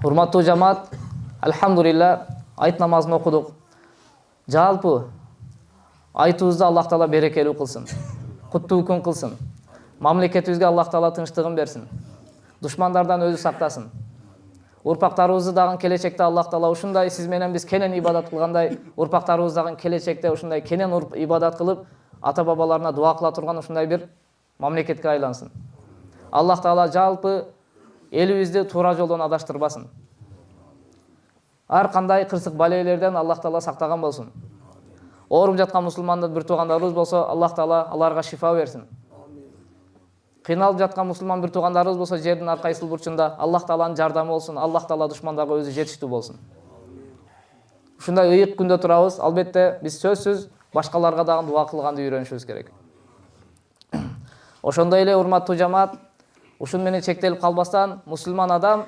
Урматтуу жамаат, алхамдулилла, айт намазын окудук. Жалпы айтыбызды Аллах Таала берекелүү кылсын. Куттуу күн кылсын. Мамлекетибизге Аллах Таала тынчтыгын берсин. Душмандардан өзү сактасын. Урпактарыбызды дагы келечекте Аллах Таала ушундай сиз менен биз кенен ибадат кылгандай, урпактарыбыз дагы келечекте ушундай кенен ибадат кылып, ата бабаларына дуа кыла турган ушундай бир мамлекетке айлансын. Аллах Таала жалпы элибизди туура жолдон адаштырбасын. Ар кандай кырсык балейлерден Аллах Таала сактаган болсун. Ооруп жаткан мусулмандын бир туугандарыбыз болсо, Аллах Таала аларга шифа берсин. Кыйналып жаткан мусулман бир туугандарыбыз болсо, жердин ар кайсыл бурчунда Аллах Тааланын жардамы болсун. Аллах Таала душмандарга өзү жетиштүү болсун. Ушундай ыйык күндө турабыз. Албетте биз сөзсүз башкаларга дагы дуа кылганды үйрөнүшүбүз керек. Ошондой эле урматтуу жамаат, ушун менен чектелип калбастан мусулман адам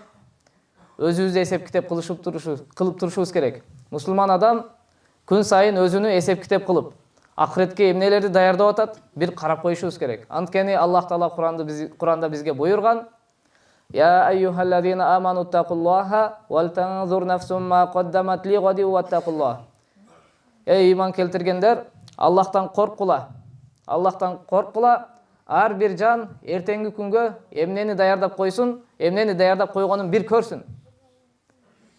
өзүбүздү эсеп китеп кылып турушубуз керек. Мусулман адам күн сайын өзүнү эсеп китеп кылып, акыретке эмнелерди даярдап атат, бир карап коюшубуз керек. Анткени Аллах Таала Куранда бизге буйрган: "Я айюхаллазина аману тақуллаха вал танзур нафсум ма каддамат ли гади ваттақуллах". Эй иман келтиргендер, Аллахтан коркула. Аллахтан коркула. Ар бир жан эртеңги күнгө эмнени даярдап койсун, эмнени даярдап койгонун бир көрсүн.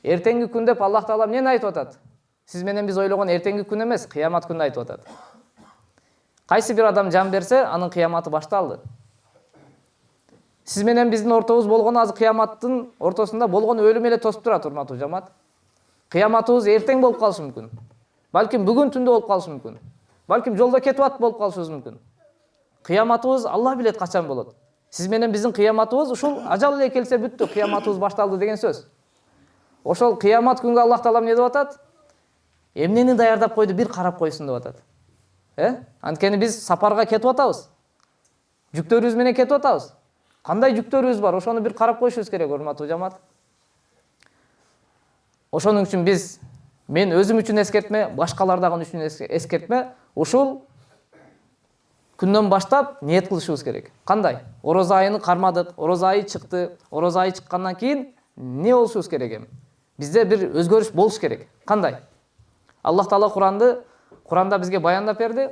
Эртеңги күн деп Аллах Таала эмнени айтып атат? Сиз менен биз ойлогон эртеңги күн эмес, кыямат күнүн айтып атат. Кайсы бир адам жан берсе, анын кыяматы башталды. Сиз менен биздин ортобуз болгон азыр кыяматтын ортосунда болгон өлүм эле тосуп турат, урматтуу жамаат. Кыяматыбыз эртең болуп калышы мүмкүн. Балким бүгүн түндө болуп калышы мүмкүн. Балким жолдо кетип атып болуп калышыбыз мүмкүн. Кыяматыбыз Алла билет качан болот. Сиз менен биздин кыяматыбыз ушул ажал эле келсе бүттү, кыяматыбыз башталды деген сөз. Ошол кыямат күнгө Аллах Таала эмне деп атат? Эмнени даярдап койду, бир карап койсун деп атат. Анткени биз сапарга кетип атабыз. Жүктөрүбүз менен кетип атабыз. Кандай жүктөрүбүз бар, ошону бир карап коюшубуз керек, урматтуу жамаат. Ошонун үчүн мен өзүм үчүн эскертме, башкалар дагы үчүн эскертме, ушул күндөн баштап ниет кылышыбыз керек. Кандай? Орозо айын кармадык, орозо айы чыкты. Орозо айы чыккандан кийин эмне болушубуз керек эми? Бизде бир өзгөрүш болуш керек. Кандай? Аллах Таала Куранда бизге баяндап берди.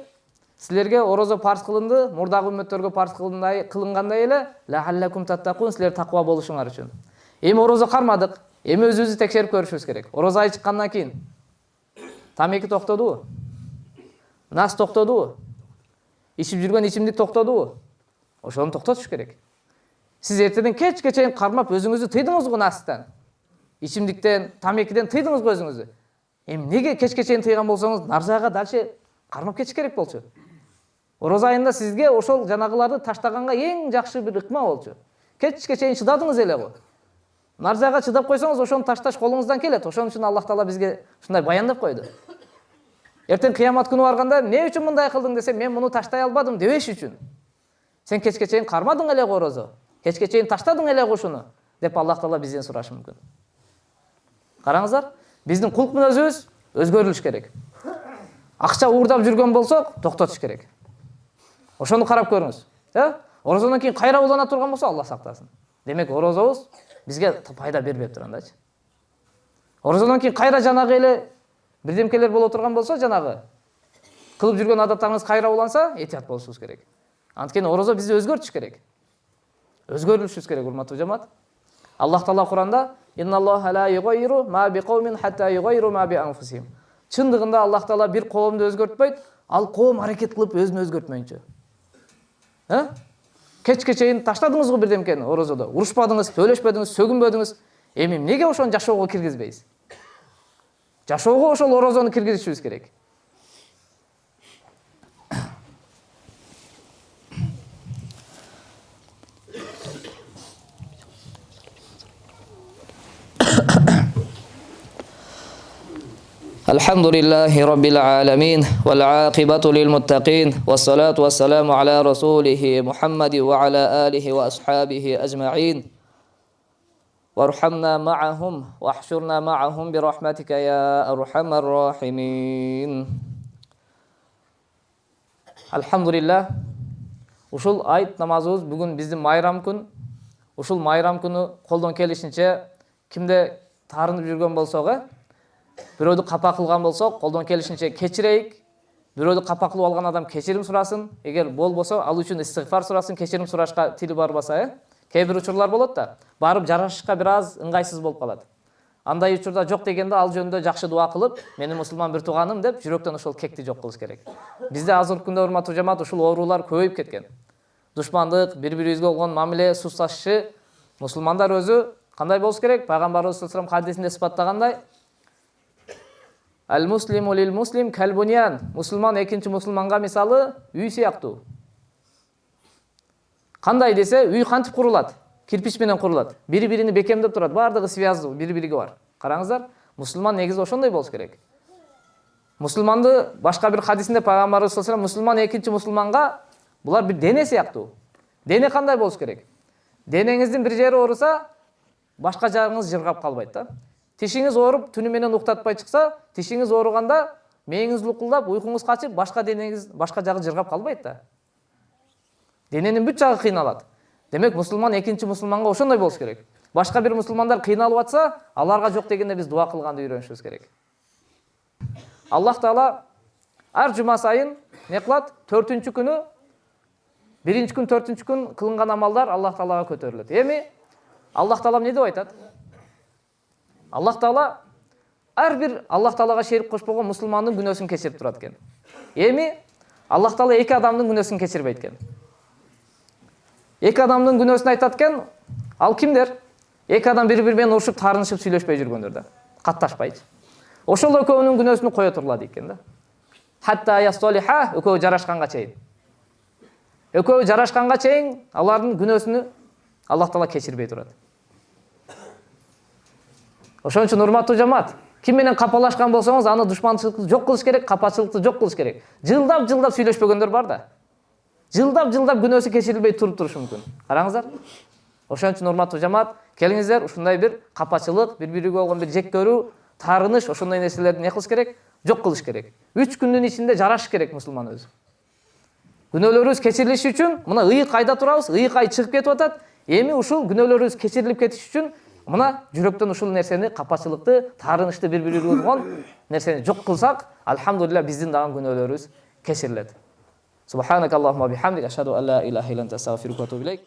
Силерге орозо парз кылынды, мурдагы үммөттөргө парз кылынгандай эле, лааллакум таттакун, силер таква болушуңар үчүн. Эми орозо кармадык. Эми өзүбүздү текшерип көрүшүбүз керек. Орозо айы чыккандан кийин тамеки токтодубу? Нас токтодубу? Ичип жүргөн ичимдик токтодубу? Ошону токтотуш керек. Сиз эртеден кечке чейин кармап өзүңүздү тыйдыңызбы настан? Ичимдиктен, тамекиден тыйдыңызбы өзүңүздү? Эми неге кечке чейин тыйган болсоңуз, наржага дальше кармап кетиш керек болчу? Орозо айында сизге ошол жанагыларды таштаганга эң жакшы бир ыкма болчу. Кечке чейин чыдадыңыз эле го. Наржага чыдап койсоңуз, ошону ташташ колуңуздан келет. Ошон үчүн Аллах Таала бизге ушундай баяндап койду. Эртең кыямат күнү барганда, эмне үчүн мындай кылдың десе, мен муну таштай албадым дебеш үчүн. Сен кечке чейин кармадың эле орозо. Кечке чейин таштадың эле ушуну деп Аллах Таала бизден сурашы мүмкүн. Караңыздар, биздин кулк мүнөзүбүз өзгөрүлүш керек. Акча уурдап жүргөн болсок, токтотуш керек. Ошону карап көрүңүз. Орозодон кийин кайра улана турган болсо, Алла сактасын. Демек, орозобуз бизге пайда бербеп тургандачы. Орозодон кийин кайра жанагы эле бирдемкелер боло турган болсо, жанагы кылып жүргөн адаттарыңыз кайра уланса, этият болушубуз керек. Анткени орозо бизди өзгөртүш керек. Өзгөрүлүшүбүз керек, урматтуу жамаат. Аллах Таала Куранда: "Инналлаха ла югайру ма биқаумин хатта югайру ма би анфусихим". Чындыгында Аллах Таала бир коомду өзгөртпөйт, ал коом аракет кылып өзүн өзгөртмөйүнчө. Кечке чейин таштадыңызбы бирдемкени орозодо? Урушпадыңыз, төлөшпөдүңүз, сөгүнбөдүңүз. Эми эмнеге ошону жашоого киргизбейсиз? Жашоого ошол орозону киргизишибиз керек. Alhamdulillahi rabbil alamin wal aqibatu lil muttaqin wassalatu wassalamu ala rasulih Muhammad wa ala alihi wa ashabihi ajma'in warhamna ma'ahum wahshurna ma'ahum bi rahmatika ya arhamar rahimin. Alhamdulillah, ушул айт намазыбыз бүгүн биздин майрам күн. Ушул майрам күнү колдон келишинче кимде таарынып жүргөн болсок, бирөөдү капа кылган болсок, колдон келишинче кечирейик. Бирөөдү капа кылып алган адам кечирим сурасын. Эгер болбосо, ал үчүн истигфар сурасын, кечирим сурашка тили барбаса, кээ бир учурлар болот да, барып жарашышка бир аз ыңгайсыз болуп калат. Андай учурда жок дегенде ал жөнүндө жакшы дуа кылып, менин мусулман бир тууганым деп жүрөктөн ошол кекти жок кылыш керек. Бизде азыркы күндө урматтуу жамаат ушул оорулар көбөйүп кеткен. Душмандык, бири-бирибизге болгон мамиле, суусташышы, мусулмандар өзү кандай болуш керек? Пайгамбарыбыз саллаллаху алейхи вассалам хадисинде сыпаттагандай, Ал-муслиму лил-муслим кал-буньян. Мусулман экинчи мусулманга мисалы үй сыяктуу. Кандай десе, үй кантип курулат? Кирпич менен курулат. Бири-бирини бекемдеп турат. Бардыгы связь бири-бириге бар. Караңыздар, мусулман негизи ошондой болуш керек. Мусулманды башка бир хадисинде пайгамбарыбыз саллаллаху алейхи вассалам мусулман экинчи мусулманга булар бир дене сыяктуу. Дене кандай болуш керек? Денеңиздин бир жери ооруса, башка жагыңыз жыргап калбайт да. Тишиңиз ооруп, түнү менен уктатпай чыкса, тишиңиз ооруганда мээңиз лукулдап, уйкуңуз качып, башка денеңиз, башка жагы жыргап калбайт да. Дененин бүт жагы кыйналат. Демек, мусулман экинчи мусулманга ошондой болуш керек. Башка бир мусулмандар кыйналып атса, аларга жок дегенде биз дуа кылганды үйрөнүшүбүз керек. Аллах Таала ар жума сайын не кылат? 4-күнү, биринчи күн, 4-күн кылынган амалдар Аллах Таалага көтөрүлөт. Эми Аллах Таала эмне деп айтат? Аллах Таала ар бир Аллах Таалага шерик кошпогон мусулмандын күнөөсүн кечирип турат экен. Эми Аллах Таала эки адамдын күнөөсүн кечирбейт экен. Эки адамдын күнөөсүн айтат экен. Ал кимдер? Эки адам бири-бири менен урушуп, таарынышып сүйлөшпөй жүргөндөр да. Катташпайчы. Ошол экөөнүн күнөөсүн кое турла дейт экен да. Хатта ястолиха, экөө жарашканга чейин. Экөө жарашканга чейин алардын күнөөсүнү Аллах Таала кечирбей турат. Ошон үчүн урматтуу жамаат, ким менен капалашкан болсоңуз, аны душманчылыкты жок кылыш керек, капачылыкты жок кылыш керек. Жылдап сүйлөшпөгөндөр бар да. Жылдап күнөөсү кечирилбей турушу мүмкүн. Караңыздар. Ошон үчүн урматтуу жамаат, келиңиздер, ушундай бир капачылык, бири-бириге болгон бир жек көрүү, таарыныш, ошондой нерселерди не кылыш керек? Жок кылыш керек. 3 күндүн ичинде жараш керек мусулман өзү. Күнөөлөрүбүз кечирилиши үчүн мына ыйык айда турабыз, ыйык ай чыгып кетип атат. Эми ушул күнөөлөрүбүз кечирилип кетиш үчүн мына жүрөктөн ушул нерсени, капачылыкты, таарынычты бири-бирибизге болгон нерсени жок кылсак, алхамдулилlah биздин дагы күнөөлөрүбүз кечирилет. Субханакаллахумма бихамдик, ашхаду ан ла илаха илля анта, астагфирука ва атубу илейк.